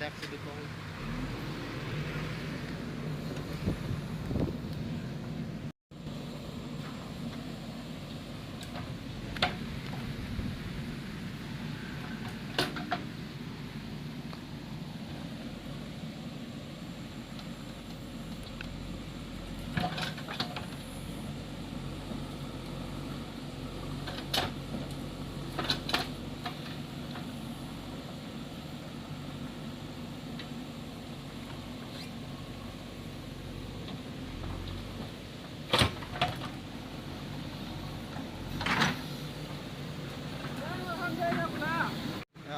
Dak sa dito.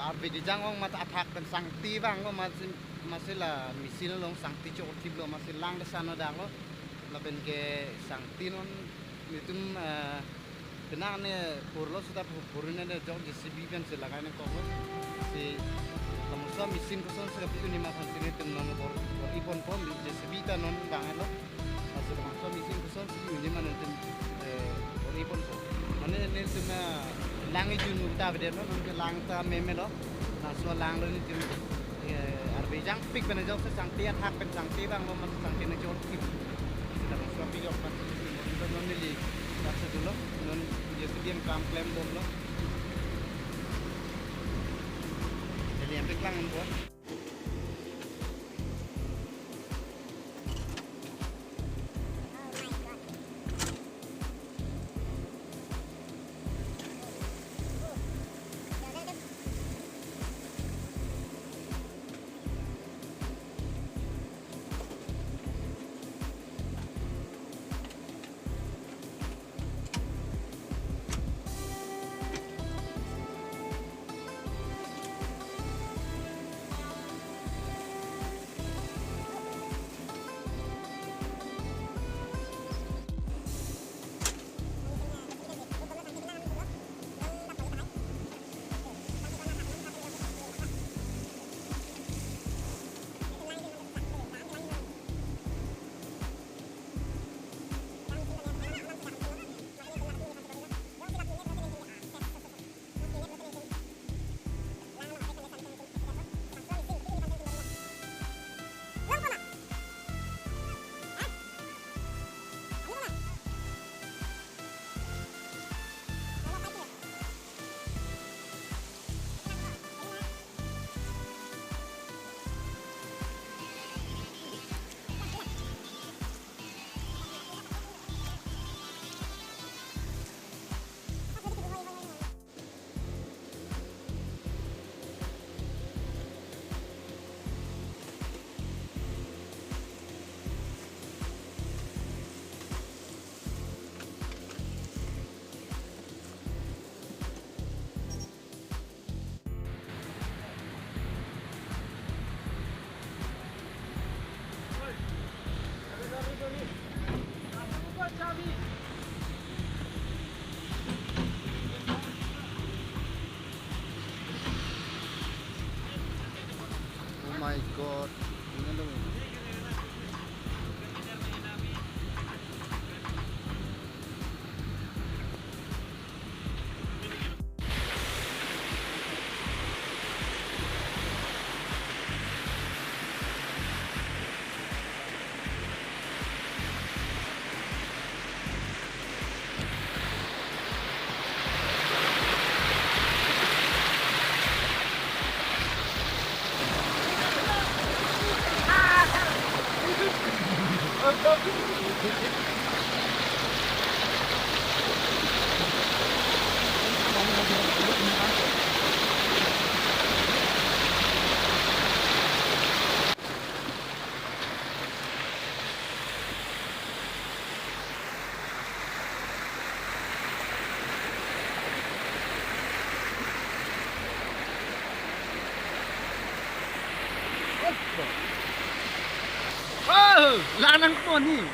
Arbidi jang ong mata attack dan sangti bang lo masih lah misil long sangti cokot tip lo masih lang de sana dak lo laben ke sangti non itu benar ne purlo sudah purune ne jok JCB kan silakan ko si kamusa misin ko son sa pitu ni makan sini tem non bor ipon pon JCB ta non bang lo masih kamusa misin ko son si ni man tem bor ipon ko mane ne tem langi junu ta bede no non ke lang ta meme lo na so lang lo ni tim arbe jang pik bene jok sa sangti at hak pen sangti bang lo mas sangti ne jok tip kita so pi jok pas non ni li rasa dulu non JCB yang klaim bom lo jadi yang pik lang buat my god, ini dong. Oh, lanang po ni.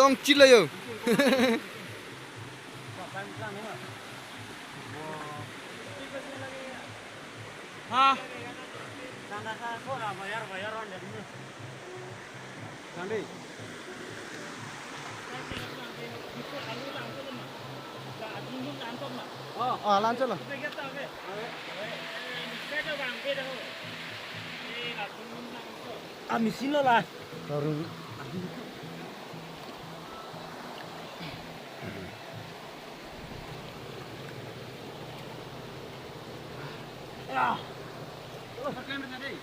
long chila yo. Hah? Nanti. Oh, lanjut lah. Ah, mesin lo lah. Baru. Ya. Oh, pakai mana tadi?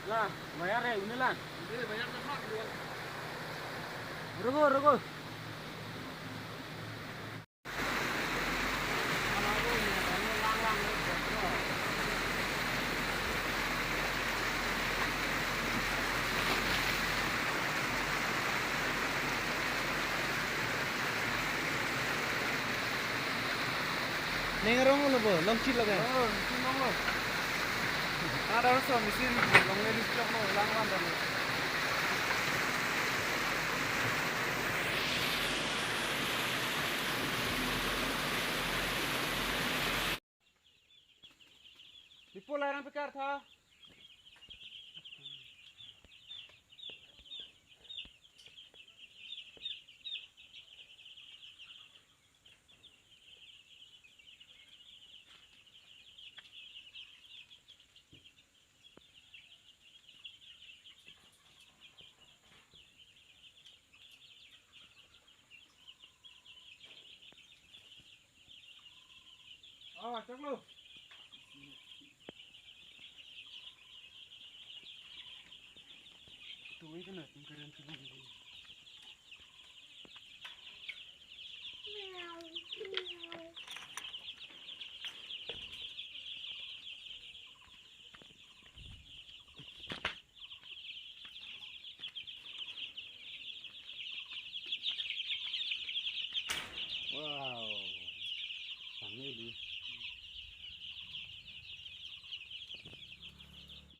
Lah, bayar ya ini lah. Ini bayar tempat dulu. Rugo. Nengarong lo bo, long chila kan. Oh, mesin lo. Ada orang mesin long lagi stok lo, langwan dah. Dipul air pekar था चल लो तू ही तो ना तुम करें film Wow.